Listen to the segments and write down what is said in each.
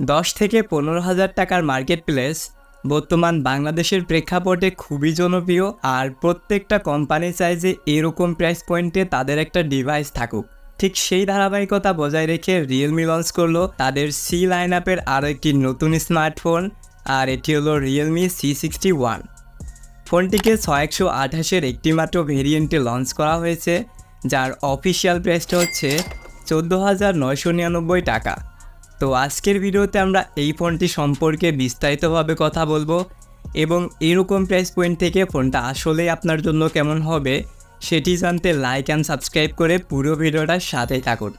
10 থেকে 15,000 টাকার market place বর্তমান বাংলাদেশের প্রেক্ষাপটে খুবই জনপ্রিয়, আর প্রত্যেকটা কোম্পানি চায় যে এরকম প্রাইস পয়েন্টে তাদের একটা ডিভাইস থাকুক। ঠিক সেই ধারাবাহিকতা বজায় রেখে রিয়েলমি লঞ্চ করলো তাদের সি লাইন আপের আরও একটি নতুন স্মার্টফোন, আর এটি হলো Realme C61। ফোনটিকে 628-এর একটি মাত্র ভেরিয়েন্টে লঞ্চ করা হয়েছে, যার অফিসিয়াল প্রাইসটা হচ্ছে 14,999 টাকা। তো আজকের ভিডিওতে আমরা এই ফোনটি সম্পর্কে বিস্তারিতভাবে কথা বলবো এবং এরকম প্রাইস পয়েন্ট থেকে ফোনটা আসলেই আপনার জন্য কেমন হবে সেটি জানতে লাইক অ্যান্ড সাবস্ক্রাইব করে পুরো ভিডিওটার সাথেই থাকুন।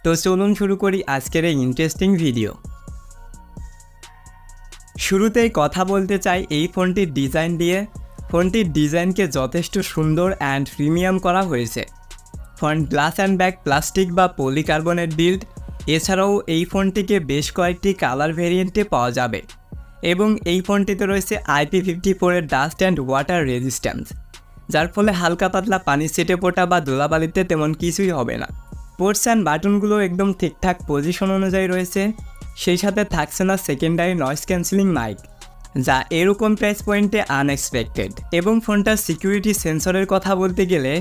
তো চলুন শুরু করি আজকের এই ইন্টারেস্টিং ভিডিও। শুরুতেই কথা বলতে চাই এই ফোনটির ডিজাইন দিয়ে। ফোনটির ডিজাইনকে যথেষ্ট সুন্দর অ্যান্ড প্রিমিয়াম করা হয়েছে। Front glass and back plastic বা পলিকার্বনেট বিল্ড। এছাড়াও এই ফোনটিকে বেশ কয়েকটি কালার ভেরিয়েন্টে পাওয়া যাবে এবং এই ফোনটিতে রয়েছে IP54-এর ডাস্ট অ্যান্ড ওয়াটার রেজিস্ট্যান্স, যার ফলে হালকা পাতলা পানি ছিটে ফোটা বা ধুলাবালিতে তেমন কিছুই হবে না। পোর্টস অ্যান্ড বাটনগুলো একদম ঠিকঠাক পজিশন অনুযায়ী রয়েছে। সেই সাথে থাকছে না সেকেন্ডারি নয়েজ ক্যান্সেলিং মাইক, যা এরকম প্রাইস পয়েন্টে আনএক্সপেক্টেড। এবং ফোনটার সিকিউরিটি সেন্সরের কথা বলতে গেলে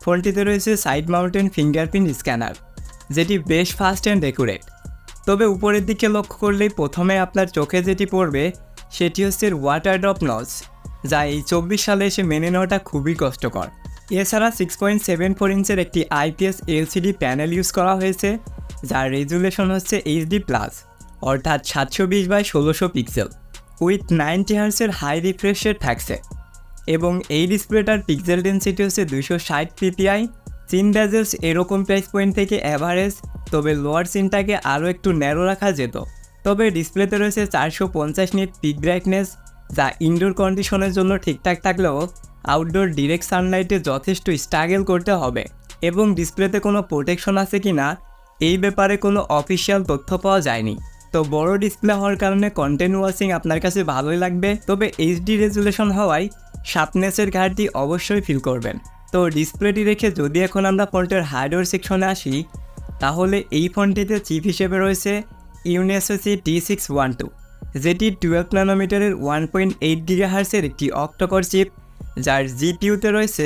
ফোনটিতে রয়েছে সাইড মাউন্টেন ফিঙ্গারপ্রিন্ট স্ক্যানার, যেটি বেশ ফাস্ট অ্যান্ড অ্যাকুরেট। তবে উপরের দিকে লক্ষ্য করলেই প্রথমে আপনার চোখে যেটি পড়বে সেটি হচ্ছে ওয়াটার ড্রপ নজ, যা এই 24 সালে এসে মেনে নেওয়াটা খুবই কষ্টকর। এছাড়া 6.74 ইঞ্চের একটি IPS LCD প্যানেল ইউজ করা হয়েছে, যার রেজুলেশন হচ্ছে HD+, অর্থাৎ 720x1600 পিক্সেল উইথ 90 হার্টসের হাই রিফ্রেশ রেট থাকছে। এবং এই ডিসপ্লেটার পিক্সেল ডেনসিটি হচ্ছে 260 ppi। সিন বেজেলস এরকম প্রাইস পয়েন্ট থেকে অ্যাভারেজ, তবে লোয়ার সিনটাকে আরও একটু ন্যারো রাখা যেত। তবে ডিসপ্লেতে রয়েছে 450 নিট পিক ব্রাইটনেস, যা ইনডোর কন্ডিশনের জন্য ঠিকঠাক থাকলেও আউটডোর ডিরেক্ট সানলাইটে যথেষ্ট স্ট্রাগল করতে হবে। এবং ডিসপ্লেতে কোনো প্রোটেকশন আছে কি না এই ব্যাপারে কোনো অফিসিয়াল তথ্য পাওয়া যায়নি। তো বড় ডিসপ্লে হওয়ার কারণে কন্টেন্ট ওয়াচিং আপনার কাছে ভালোই লাগবে, তবে HD রেজুলেশন হওয়ায় শার্পনেসের ঘাটতি অবশ্যই ফিল করবেন। তো ডিসপ্লেটি রেখে যদি এখন আমরা ফোনটির হার্ডওয়্যার সেকশনে আসি, তাহলে এই ফোনটিতে চিপ হিসেবে রয়েছে UniSoC T612, যেটি 12 ন্যানোমিটারের 1.8 GHz-এর একটি অক্টোকোর চিপ, যার GPU-তে রয়েছে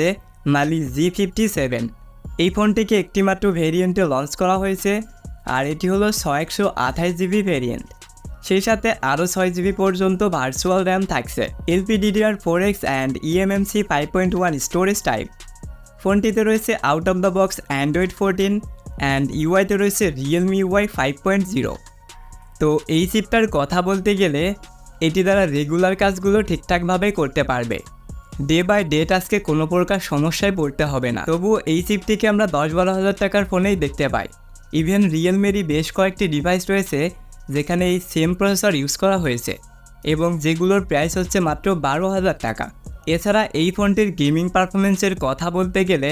Mali G57। এই ফোনটিকে একটিমাত্র ভেরিয়েন্টে লঞ্চ করা হয়েছে, আর এটি হলো 128 GB ভেরিয়েন্ট। সেই সাথে আরও 6 GB পর্যন্ত ভার্চুয়াল র্যাম থাকছে, LPDDR4X and eMMC 5.1 storage type. ফোনটিতে রয়েছে out of the box Android 14 and ইউআইতে রয়েছে Realme UI 5.0। তো এই চিপটার কথা বলতে গেলে এটি দ্বারা রেগুলার কাজগুলো ঠিকঠাকভাবে করতে পারবে। ডে বাই ডে টাস্কে কোনো প্রকার সমস্যায় পড়তে হবে না। তবুও এই চিপটিকে আমরা 10-12 হাজার টাকার ফোনেই দেখতে পাই। ইভেন রিয়েলমিরই বেশ কয়েকটি ডিভাইস রয়েছে যেখানে এই সেম প্রসেসর ইউজ করা হয়েছে এবং যেগুলোর প্রাইস হচ্ছে মাত্র 12,000 টাকা। এছাড়া এই ফোনটির গেমিং পারফরমেন্সের কথা বলতে গেলে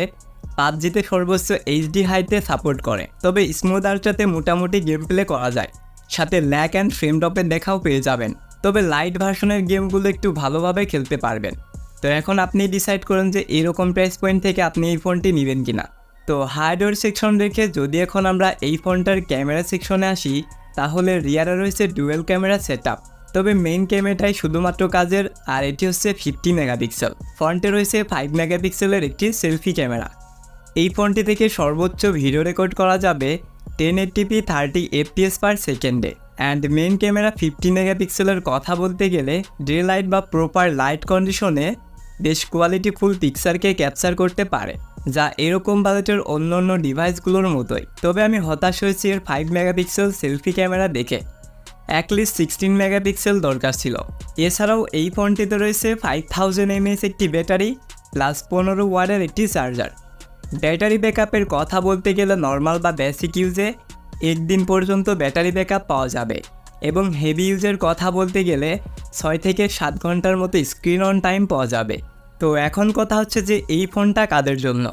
PUBG-তে সর্বোচ্চ HD হাইতে সাপোর্ট করে, তবে স্মুথ আর্চাতে মোটামুটি গেম প্লে করা যায়, সাথে ল্যাগ অ্যান্ড ফ্রেম ড্রপের দেখাও পেয়ে যাবেন। তবে লাইট ভার্সনের গেমগুলো একটু ভালোভাবে খেলতে পারবেন। তো এখন আপনি ডিসাইড করেন যে এরকম প্রাইস পয়েন্ট থেকে আপনি এই ফোনটি নেবেন কিনা। তো হার্ডওয়্যার সেকশন রেখে যদি এখন আমরা এই ফোনটার ক্যামেরা সেকশনে আসি, তাহলে রিয়ারে রয়েছে ডুয়েল ক্যামেরা সেটআপ, তবে মেইন ক্যামেরাটাই শুধুমাত্র কাজের, আর এটি হচ্ছে 50 মেগাপিক্সেল। ফ্রন্টে রয়েছে 5 মেগাপিক্সেলের একটি সেলফি ক্যামেরা। এই ফোনটি থেকে সর্বোচ্চ ভিডিও রেকর্ড করা যাবে 1080p 30 fps পার সেকেন্ডে। অ্যান্ড মেইন ক্যামেরা 50 মেগাপিক্সেলের কথা বলতে গেলে ডে লাইট বা প্রপার লাইট কন্ডিশনে বেশ কোয়ালিটিফুল পিকচারকে ক্যাপচার করতে পারে, যা এরকম বাজেটের অন্য অন্য ডিভাইসগুলোর মতোই। তবে আমি হতাশ হয়েছি এর 5 মেগাপিক্সেল সেলফি ক্যামেরা দেখে, অ্যাটলিস্ট 16 মেগাপিক্সেল দরকার ছিল। এছাড়াও এই ফোনটিতে রয়েছে 5000 mAh একটি ব্যাটারি প্লাস 15 ওয়াটের একটি চার্জার। ব্যাটারি ব্যাকআপের কথা বলতে গেলে নর্মাল বা বেসিক ইউজে একদিন পর্যন্ত ব্যাটারি ব্যাকআপ পাওয়া যাবে, এবং হেভি ইউজের কথা বলতে গেলে 6 থেকে 7 ঘন্টার মতো স্ক্রিন অন টাইম পাওয়া যাবে। তো এখন কথা হচ্ছে যে এই ফোনটা কাদের জন্য।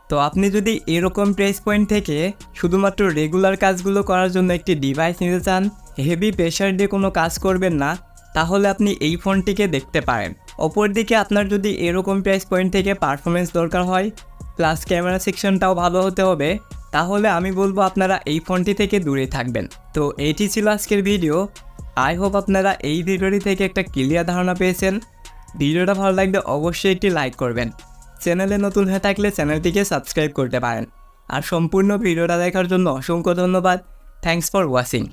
তো আপনি যদি এরকম প্রাইস পয়েন্ট থেকে শুধুমাত্র রেগুলার কাজগুলো করার জন্য একটি ডিভাইস নিতে চান, হেভি প্রেশার দিয়ে কোনো কাজ করবেন না, তাহলে আপনি এই ফোনটিকে দেখতে পারেন। অপরদিকে আপনার যদি এরকম প্রাইস পয়েন্ট থেকে পারফরমেন্স দরকার হয় প্লাস ক্যামেরা সেকশনটাও ভালো হতে হবে, তাহলে আমি বলবো আপনারা এই ফোনটি থেকে দূরে থাকবেন। তো এটি ছিল আজকের ভিডিও। আই হোপ আপনারা এই ভিডিওটি থেকে একটা ক্লিয়ার ধারণা পেয়েছেন। ভিডিওটা ভালো লাগলে অবশ্যই একটি লাইক করবেন। চ্যানেলে নতুন হয়ে থাকলে চ্যানেলটিকে সাবস্ক্রাইব করতে পারেন। আর সম্পূর্ণ ভিডিওটা দেখার জন্য অসংখ্য ধন্যবাদ। Thanks for watching.